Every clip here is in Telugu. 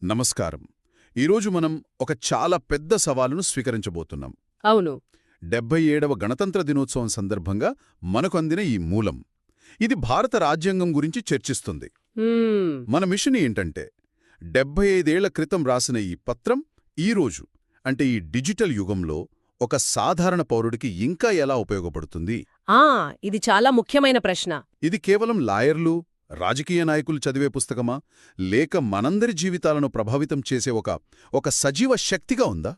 నమస్కారం. ఈరోజు మనం ఒక చాలా పెద్ద సవాలును స్వీకరించబోతున్నాం. అవును. 77వ గణతంత్ర దినోత్సవం సందర్భంగా మనకు అందిన ఈ మూలం. ఇది భారత రాజ్యాంగం గురించి చర్చిస్తుంది. మన మిషన్ ఏంటంటే 75 ఏళ్ల క్రితం రాసిన ఈ పత్రం ఈరోజు అంటే ఈ డిజిటల్ యుగంలో ఒక సాధారణ పౌరుడికి ఇంకా ఎలా ఉపయోగపడుతుంది. ఇది చాలా ముఖ్యమైన ప్రశ్న. ఇది కేవలం లాయర్లు, రాజకీయ నాయకులు చదివే పుస్తకమా, లేక మనందరి జీవితాలను ప్రభావితం చేసే ఒక సజీవ శక్తిగా ఉందా?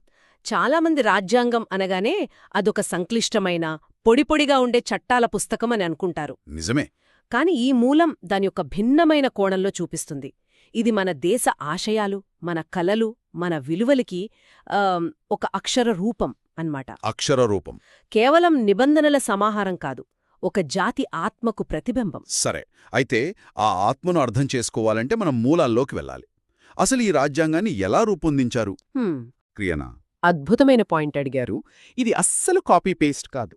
చాలామంది రాజ్యాంగం అనగానే అదొక సంక్లిష్టమైన, పొడిపొడిగా ఉండే చట్టాల పుస్తకం అని అనుకుంటారు. నిజమే. కాని ఈ మూలం దాని యొక్క భిన్నమైన కోణంలో చూపిస్తుంది. ఇది మన దేశ ఆశయాలు, మన కలలు, మన విలువలకి ఒక అక్షర రూపం అన్నమాట. అక్షర రూపం. కేవలం నిబంధనల సమాహారం కాదు, ఒక జాతి ఆత్మకు ప్రతిబింబం. సరే, అయితే ఆ ఆత్మను అర్థం చేసుకోవాలంటే మనం మూలాల్లోకి వెళ్ళాలి. అసలు ఈ రాజ్యాంగాన్ని ఎలా రూపొందించారు? క్రియనా? అద్భుతమైన పాయింట్ అడిగారు. ఇది అస్సలు కాపీ పేస్ట్ కాదు.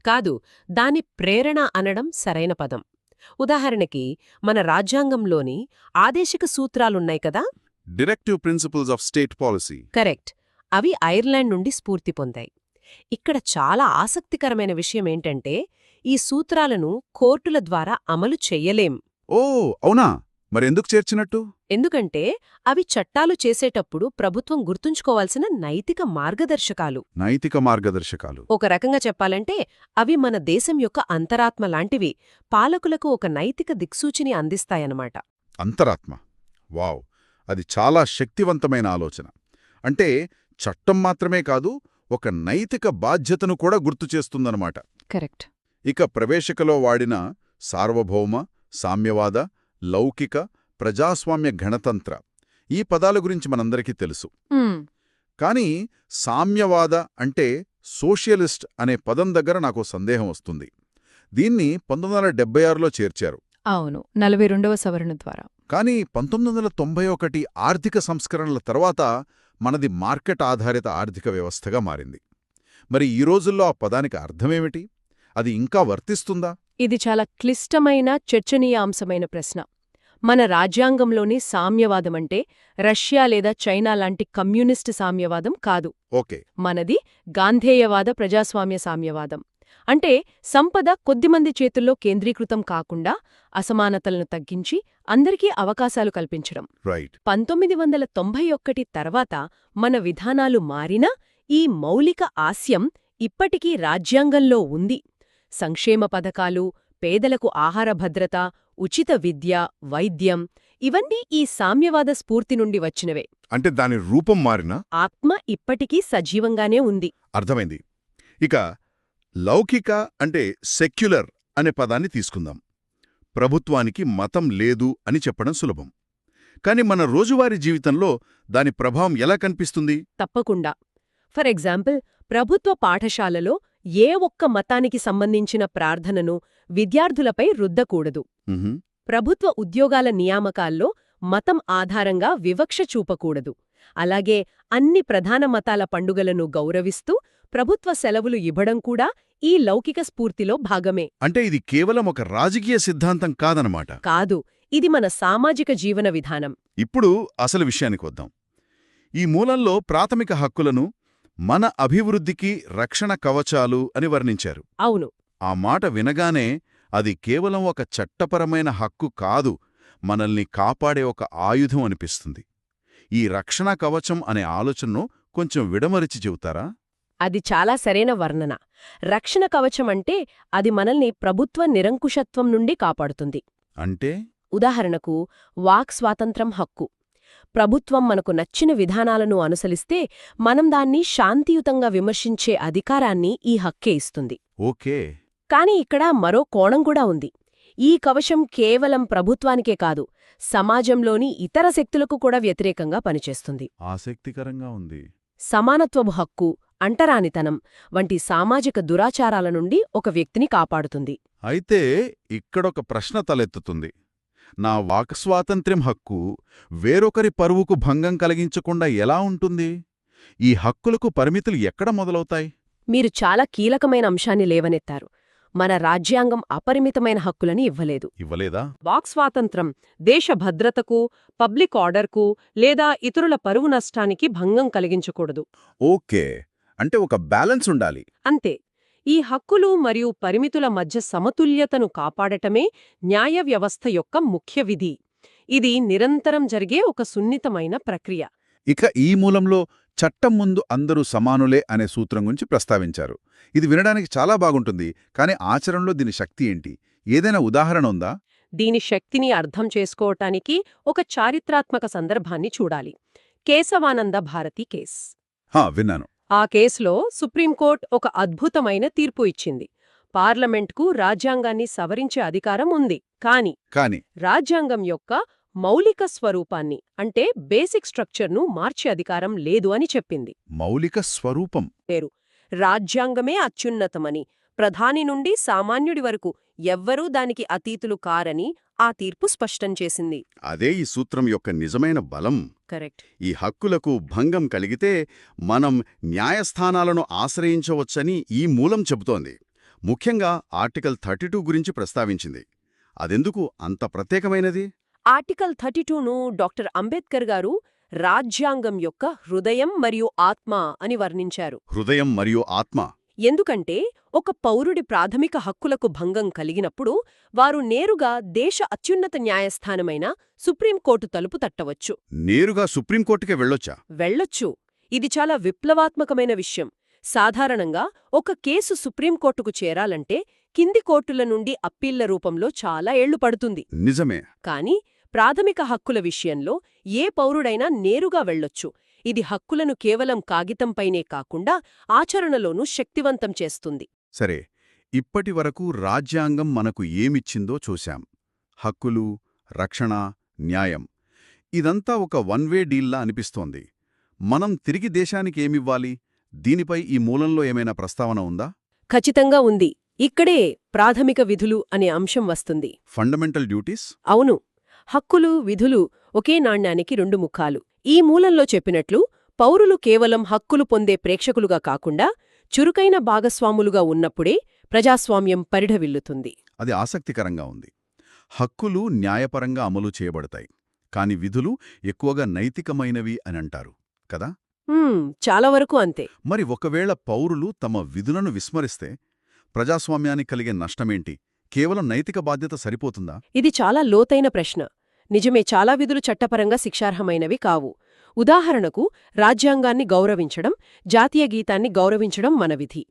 కాదు, దాని ప్రేరణ అనడం సరైన పదం. ఉదాహరణకి మన రాజ్యాంగంలోని ఆదేశిక సూత్రాలున్నాయి కదా, directive principles of state policy. Correct. అవి ఐర్లాండ్ నుండి స్ఫూర్తి పొందాయి. ఇక్కడ చాలా ఆసక్తికరమైన విషయమేంటంటే ఈ సూత్రాలను కోర్టుల ద్వారా అమలు చెయ్యలేం. ఓ అవునా? మరెందుకు చేర్చినట్టు? ఎందుకంటే అవి చట్టాలు చేసేటప్పుడు ప్రభుత్వం గుర్తుంచుకోవాల్సిన నైతిక మార్గదర్శకాలు. నైతిక మార్గదర్శకాలు. ఒక రకంగా చెప్పాలంటే అవి మన దేశం యొక్క అంతరాత్మ లాంటివి. పాలకులకు ఒక నైతిక దిక్సూచిని అందిస్తాయన్నమాట. అంతరాత్మ. వావ్, అది చాలా శక్తివంతమైన ఆలోచన. అంటే చట్టం మాత్రమే కాదు, ఒక నైతిక బాధ్యతను కూడా గుర్తుచేస్తుందన్నమాట. కరెక్ట్. ఇక ప్రవేశికలో వాడిన సార్వభౌమ, సామ్యవాద, లౌకిక, ప్రజాస్వామ్య, గణతంత్ర ఈ పదాల గురించి మనందరికీ తెలుసు. కాని సామ్యవాద అంటే సోషలిస్ట్ అనే పదం దగ్గర నాకు సందేహం వస్తుంది. దీన్ని 1976లో చేర్చారు. అవును, 42వ సవరణ ద్వారా. కాని 1991 ఆర్థిక సంస్కరణల తర్వాత మనది మార్కెట్ ఆధారిత ఆర్థిక వ్యవస్థగా మారింది. మరి ఈ రోజుల్లో ఆ పదానికి అర్థమేమిటి? అది ఇంకా వర్తిస్తుందా? ఇది చాలా క్లిష్టమైన, చర్చనీయాంశమైన ప్రశ్న. మన రాజ్యాంగంలోని సామ్యవాదమంటే రష్యా లేదా చైనా లాంటి కమ్యూనిస్టు సామ్యవాదం కాదు. ఓకే. మనది గాంధేయవాద ప్రజాస్వామ్య సామ్యవాదం. అంటే సంపద కొద్దిమంది చేతుల్లో కేంద్రీకృతం కాకుండా అసమానతలను తగ్గించి అందరికీ అవకాశాలు కల్పించడం. రైట్. 1991 తర్వాత మన విధానాలు మారినా ఈ మౌలిక ఆశయం ఇప్పటికీ రాజ్యాంగంలో ఉంది. సంక్షేమ పథకాలు, పేదలకు ఆహార భద్రత, ఉచిత విద్య, వైద్యం ఇవన్నీ ఈ సామ్యవాద స్ఫూర్తి నుండి వచ్చినవే. అంటే దాని రూపం మారినా ఆత్మ ఇప్పటికీ సజీవంగానే ఉంది. అర్థమైంది. ఇక లౌకిక అంటే సెక్యులర్ అనే పదాన్ని తీసుకుందాం. ప్రభుత్వానికి మతం లేదు అని చెప్పడం సులభం. కాని మన రోజువారీ జీవితంలో దాని ప్రభావం ఎలా కనిపిస్తుంది? తప్పకుండా. ఫర్ ఎగ్జాంపుల్, ప్రభుత్వ పాఠశాలలో ఏ ఒక్క మతానికి సంబంధించిన ప్రార్థనను విద్యార్థులపై రుద్దకూడదు. ప్రభుత్వ ఉద్యోగాల నియామకాల్లో మతం ఆధారంగా వివక్ష చూపకూడదు. అలాగే అన్ని ప్రధాన మతాల పండుగలను గౌరవిస్తూ ప్రభుత్వ సెలవులు ఇవ్వడం కూడా ఈ లౌకిక స్ఫూర్తిలో భాగమే. అంటే ఇది కేవలం ఒక రాజకీయ సిద్ధాంతం కాదనమాట. కాదు, ఇది మన సామాజిక జీవన విధానం. ఇప్పుడు అసలు విషయానికి వద్దాం. ఈ మూలంలో ప్రాథమిక హక్కులను మన అభివృద్ధికి రక్షణ కవచాలు అని వర్ణించారు. అవును. ఆ మాట వినగానే అది కేవలం ఒక చట్టపరమైన హక్కు కాదు, మనల్ని కాపాడే ఒక ఆయుధం అనిపిస్తుంది. ఈ రక్షణ కవచం అనే ఆలోచనను కొంచెం విడమరిచి చెబుతారా? అది చాలా సరైన వర్ణన. రక్షణ కవచమంటే అది మనల్ని ప్రభుత్వ నిరంకుశత్వం నుండి కాపాడుతుంది. అంటే ఉదాహరణకు వాక్ స్వాతంత్రం హక్కు. ప్రభుత్వం మనకు నచ్చిన విధానాలను అనుసరిస్తే మనం దాన్ని శాంతియుతంగా విమర్శించే అధికారాన్ని ఈ హక్కే ఇస్తుంది. ఓకే. కాని ఇక్కడ మరో కోణం కూడా ఉంది. ఈ కవచం కేవలం ప్రభుత్వానికే కాదు, సమాజంలోని ఇతర శక్తులకు కూడా వ్యతిరేకంగా పనిచేస్తుంది. ఆసక్తికరంగా ఉంది. సమానత్వపు హక్కు, అంటరానితనం వంటి సామాజిక దురాచారాల నుండి ఒక వ్యక్తిని కాపాడుతుంది. అయితే ఇక్కడొక ప్రశ్న తలెత్తుతుంది. నా వాక్ స్వాతంత్ర్యం హక్కు వేరొకరి పరువుకు భంగం కలిగించకుండా ఎలా ఉంటుంది? ఈ హక్కులకు పరిమితులు ఎక్కడ మొదలవుతాయి? మీరు చాలా కీలకమైన అంశాన్ని లేవనెత్తారు. మన రాజ్యాంగం అపరిమితమైన హక్కులని ఇవ్వలేదు. ఇవ్వలేదా? వాక్ స్వాతంత్రం దేశ భద్రతకు, పబ్లిక్ ఆర్డర్కు లేదా ఇతరుల పరువు నష్టానికి భంగం కలిగించకూడదు. ఓకే, అంటే ఒక బ్యాలెన్స్ ఉండాలి. అంతే. ఈ హక్కులు మరియు పరిమితుల మధ్య సమతుల్యతను కాపాడటమే న్యాయ వ్యవస్థ యొక్క ముఖ్య విధి. ఇది నిరంతరం జరిగే ఒక సున్నితమైన ప్రక్రియ. ఇక ఈ మూలంలో చట్టం ముందు అందరూ సమానులే అనే సూత్రం గురించి ప్రస్తావించారు. ఇది వినడానికి చాలా బాగుంటుంది, కానీ ఆచరణలో దీని శక్తి ఏంటి? ఏదైనా ఉదాహరణ ఉందా? దీని శక్తిని అర్థం చేసుకోవటానికి ఒక చారిత్రాత్మక సందర్భాన్ని చూడాలి. కేశవానంద భారతి కేస్. విన్నాను. ఆ కేసులో సుప్రీంకోర్టు ఒక అద్భుతమైన తీర్పు ఇచ్చింది. పార్లమెంట్కు రాజ్యాంగాన్ని సవరించే అధికారం ఉంది, కానీ రాజ్యాంగం యొక్క మౌలిక స్వరూపాన్ని అంటే బేసిక్ స్ట్రక్చర్ను మార్చే అధికారం లేదు అని చెప్పింది. మౌలిక స్వరూపం రాజ్యాంగమే అత్యున్నతమని, ప్రధాని నుండి సామాన్యుడి వరకు ఎవ్వరూ దానికి అతీతులు కారని ఆ తీర్పు స్పష్టం చేసింది. అదే ఈ సూత్రం యొక్క నిజమైన బలం. కరెక్ట్. ఈ హక్కులకు భంగం కలిగితే మనం న్యాయస్థానాలను ఆశ్రయించవచ్చని ఈ మూలం చెబుతోంది. ముఖ్యంగా ఆర్టికల్ 32 గురించి ప్రస్తావించింది. అదెందుకు అంత ప్రత్యేకమైనది? ఆర్టికల్ 32ను డాక్టర్ అంబేద్కర్ గారు రాజ్యాంగం యొక్క హృదయం మరియు ఆత్మ అని వర్ణించారు. హృదయం మరియు ఆత్మ. ఎందుకంటే ఒక పౌరుడి ప్రాథమిక హక్కులకు భంగం కలిగినప్పుడు వారు నేరుగా దేశ అత్యున్నత న్యాయస్థానమైన సుప్రీంకోర్టు తలుపు తట్టవచ్చు. నేరుగా సుప్రీంకోర్టుకే వెళ్ళొచ్చా? వెళ్ళొచ్చు. ఇది చాలా విప్లవాత్మకమైన విషయం. సాధారణంగా ఒక కేసు సుప్రీంకోర్టుకు చేరాలంటే కింది కోర్టుల నుండి అప్పీళ్ల రూపంలో చాలా ఏళ్లు పడుతుంది. నిజమే. కాని ప్రాథమిక హక్కుల విషయంలో ఏ పౌరుడైనా నేరుగా వెళ్ళొచ్చు. ఇది హక్కులను కేవలం కాగితంపైనే కాకుండా ఆచరణలోనూ శక్తివంతం చేస్తుంది. సరే, ఇప్పటి వరకు రాజ్యాంగం మనకు ఏమిచ్చిందో చూశాం. హక్కులు, రక్షణ, న్యాయం. ఇదంతా ఒక వన్ వే డీల్లా అనిపిస్తోంది. మనం తిరిగి దేశానికి ఏమివ్వాలి? దీనిపై ఈ మూలంలో ఏమైనా ప్రస్తావన ఉందా? ఖచ్చితంగా ఉంది. ఇక్కడే ప్రాథమిక విధులు అనే అంశం వస్తుంది. Fundamental duties? అవును. హక్కులు, విధులు ఒకే నాణ్యానికి రెండు ముఖాలు. ఈ మూలంలో చెప్పినట్లు పౌరులు కేవలం హక్కులు పొందే ప్రేక్షకులుగా కాకుండా చురుకైన భాగస్వాములుగా ఉన్నప్పుడే ప్రజాస్వామ్యం పరిఢవిల్లుతుంది. అది ఆసక్తికరంగా ఉంది. హక్కులు న్యాయపరంగా అమలు చేయబడతాయి, కాని విధులు ఎక్కువగా నైతికమైనవి అని అంటారు కదా? చాలా వరకు అంతే. మరి ఒకవేళ పౌరులు తమ విధులను విస్మరిస్తే ప్రజాస్వామ్యానికి కలిగే నష్టమేంటి? కేవలం నైతిక బాధ్యత సరిపోతుందా? ఇది చాలా లోతైన ప్రశ్న. నిజమే, చాలా విధులు చట్టపరంగా శిక్షార్హమైనవి కావు. ఉదాహరణకు రాజ్యాంగాన్ని గౌరవించడం, జాతీయ గీతాన్ని గౌరవించడం మన విధి.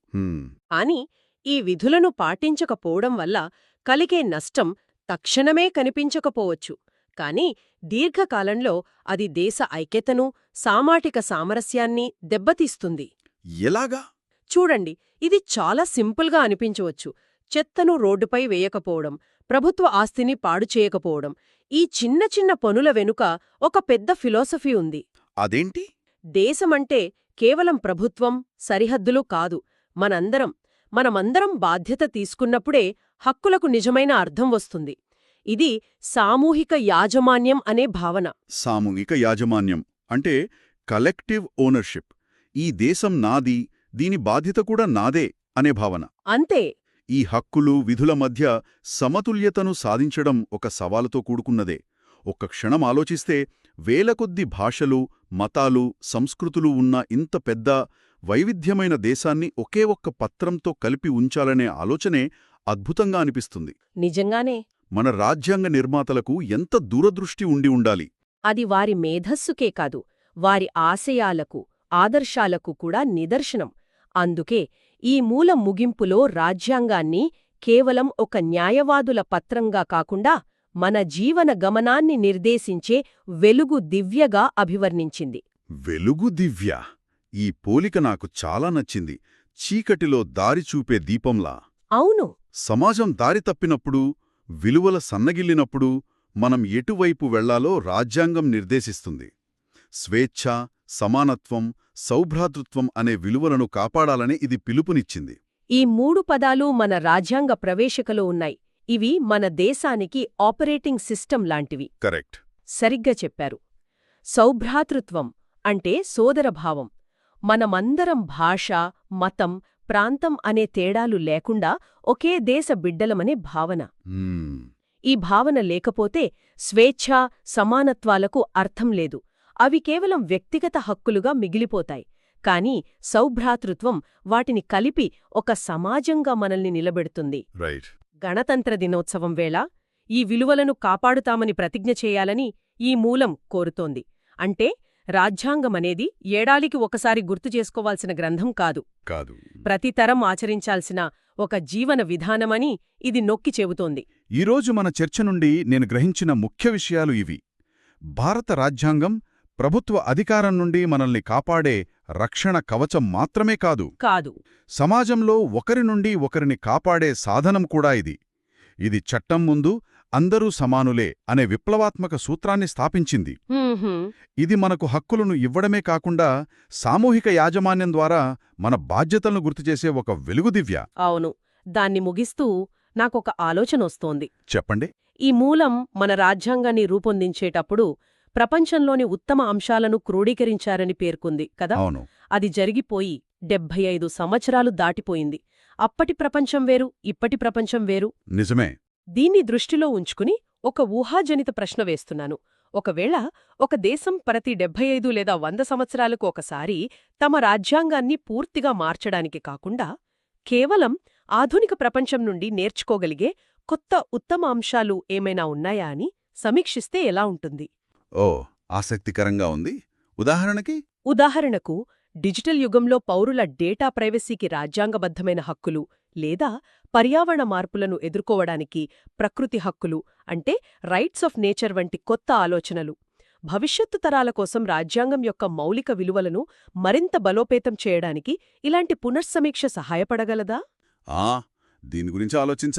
కాని ఈ విధులను పాటించకపోవడం వల్ల కలిగే నష్టం తక్షణమే కనిపించకపోవచ్చు, కాని దీర్ఘకాలంలో అది దేశ ఐక్యతను, సామాజిక సామరస్యాన్ని దెబ్బతీస్తుంది. ఎలాగా? చూడండి, ఇది చాలా సింపుల్గా అనిపించవచ్చు. చెత్తను రోడ్డుపై వేయకపోవడం, ప్రభుత్వ ఆస్తిని పాడు చేయకపోవడం. ఈ చిన్న చిన్న పనుల వెనుక ఒక పెద్ద ఫిలాసఫీ ఉంది. అదేంటి? దేశమంటే కేవలం ప్రభుత్వం, సరిహద్దులు కాదు, మనమందరం బాధ్యత తీసుకున్నప్పుడే హక్కులకు నిజమైన అర్థం వస్తుంది. ఇది సామూహిక యాజమాన్యం అనే భావన. సామూహిక యాజమాన్యం అంటే కలెక్టివ్ ఓనర్షిప్. ఈ దేశం నాది, దీని బాధ్యత కూడా నాదే అనే భావన. అంతే. ఈ హక్కులు, విధుల మధ్య సమతుల్యతను సాధించడం ఒక సవాలుతో కూడుకున్నదే. ఒక్క క్షణం ఆలోచిస్తే వేల కొద్ది భాషలు, మతాలు, సంస్కృతులు ఉన్న ఇంత పెద్ద, వైవిధ్యమైన దేశాన్ని ఒకే ఒక్క పత్రంతో కలిపి ఉంచాలనే ఆలోచనే అద్భుతంగా అనిపిస్తుంది. నిజంగానే. మన రాజ్యాంగ నిర్మాతలకు ఎంత దూరదృష్టి ఉండి ఉండాలి. అది వారి మేధస్సుకే కాదు, వారి ఆశయాలకు, ఆదర్శాలకు కూడా నిదర్శనం. అందుకే ఈ మూల ముగింపులో రాజ్యాంగాన్ని కేవలం ఒక న్యాయవాదుల పత్రంగా కాకుండా మన జీవన గమనాన్ని నిర్దేశించే వెలుగు దివ్యగా అభివర్ణించింది. వెలుగు దివ్య. ఈ పోలిక నాకు చాలా నచ్చింది. చీకటిలో దారి చూపే దీపంలా. అవును. సమాజం దారి తప్పినప్పుడు, విలువల సన్నగిల్లినప్పుడు మనం ఎటువైపు వెళ్లాలో రాజ్యాంగం నిర్దేశిస్తుంది. స్వేచ్ఛ, సమానత్వం, సౌభ్రాతృత్వం అనే విలువలను కాపాడాలని ఇది పిలుపునిచ్చింది. ఈ 3 పదాలు మన రాజ్యాంగ ప్రవేశికలో ఉన్నాయి. ఇవి మన దేశానికి ఆపరేటింగ్ సిస్టమ్ లాంటివి. కరెక్ట్. సరిగ్గా చెప్పారు. సౌభ్రాతృత్వం అంటే సోదరభావం. మనమందరం భాష, మతం, ప్రాంతం అనే తేడాలు లేకుండా ఒకే దేశ బిడ్డలమనే భావన. మ్మ్. ఈ భావన లేకపోతే స్వేచ్ఛ, సమానత్వాలకు అర్థం లేదు. అవి కేవలం వ్యక్తిగత హక్కులుగా మిగిలిపోతాయి. కాని సౌభ్రాతృత్వం వాటిని కలిపి ఒక సమాజంగా మనల్ని నిలబెడుతుంది. రైట్. గణతంత్ర దినోత్సవం వేళ ఈ విలువలను కాపాడుతామని ప్రతిజ్ఞ చేయాలని ఈ మూలం కోరుతోంది. అంటే రాజ్యాంగమనేది ఏడాదికి ఒకసారి గుర్తు చేసుకోవాల్సిన గ్రంథం కాదు, కాదు, ప్రతి తరం ఆచరించాల్సిన ఒక జీవన విధానమని ఇది నొక్కి చెబుతోంది. ఈరోజు మన చర్చ నుండి నేను గ్రహించిన ముఖ్య విషయాలు ఇవి. భారత రాజ్యాంగం ప్రభుత్వ అధికారం నుండి మనల్ని కాపాడే రక్షణ కవచం మాత్రమే కాదు, సమాజంలో ఒకరి నుండి ఒకరిని కాపాడే సాధనం కూడా ఇది. ఇది చట్టం ముందు అందరూ సమానులే అనే విప్లవాత్మక సూత్రాన్ని స్థాపించింది. ఇది మనకు హక్కులను ఇవ్వడమే కాకుండా సామూహిక యాజమాన్యం ద్వారా మన బాధ్యతలను గుర్తుచేసే ఒక వెలుగుదివ్య. అవును. దాన్ని ముగిస్తూ నాకొక ఆలోచనొస్తోంది. చెప్పండి. ఈ మూలం మన రాజ్యాంగాన్ని రూపొందించేటప్పుడు ప్రపంచంలోని ఉత్తమ అంశాలను క్రోడీకరించారని పేర్కొంది కదా. అవును. అది జరిగిపోయి 75 సంవత్సరాలు దాటిపోయింది. అప్పటి ప్రపంచం వేరు, ఇప్పటి ప్రపంచం వేరు. నిజమే. దీన్ని దృష్టిలో ఉంచుకుని ఒక ఊహాజనిత ప్రశ్న వేస్తున్నాను. ఒకవేళ ఒక దేశం ప్రతి 75 లేదా 100 సంవత్సరాలకు ఒకసారి తమ రాజ్యాంగాన్ని పూర్తిగా మార్చడానికి కాకుండా కేవలం ఆధునిక ప్రపంచం నుండి నేర్చుకోగలిగే కొత్త ఉత్తమ అంశాలు ఏమైనా ఉన్నాయా అని సమీక్షిస్తే ఎలా ఉంటుంది? ఓ, ఆసక్తికరంగా ఉంది. ఉదాహరణకు డిజిటల్ యుగంలో పౌరుల డేటా ప్రైవసీకి రాజ్యాంగబద్ధమైన హక్కులు, లేదా పర్యావరణ మార్పులను ఎదుర్కోవడానికి ప్రకృతి హక్కులు అంటే రైట్స్ ఆఫ్ నేచర్ వంటి కొత్త ఆలోచనలు. భవిష్యత్తు తరాల కోసం రాజ్యాంగం యొక్క మౌలిక విలువలను మరింత బలోపేతం చేయడానికి ఇలాంటి పునర్సమీక్ష సహాయపడగలదా? దీని గురించి ఆలోచించాలి.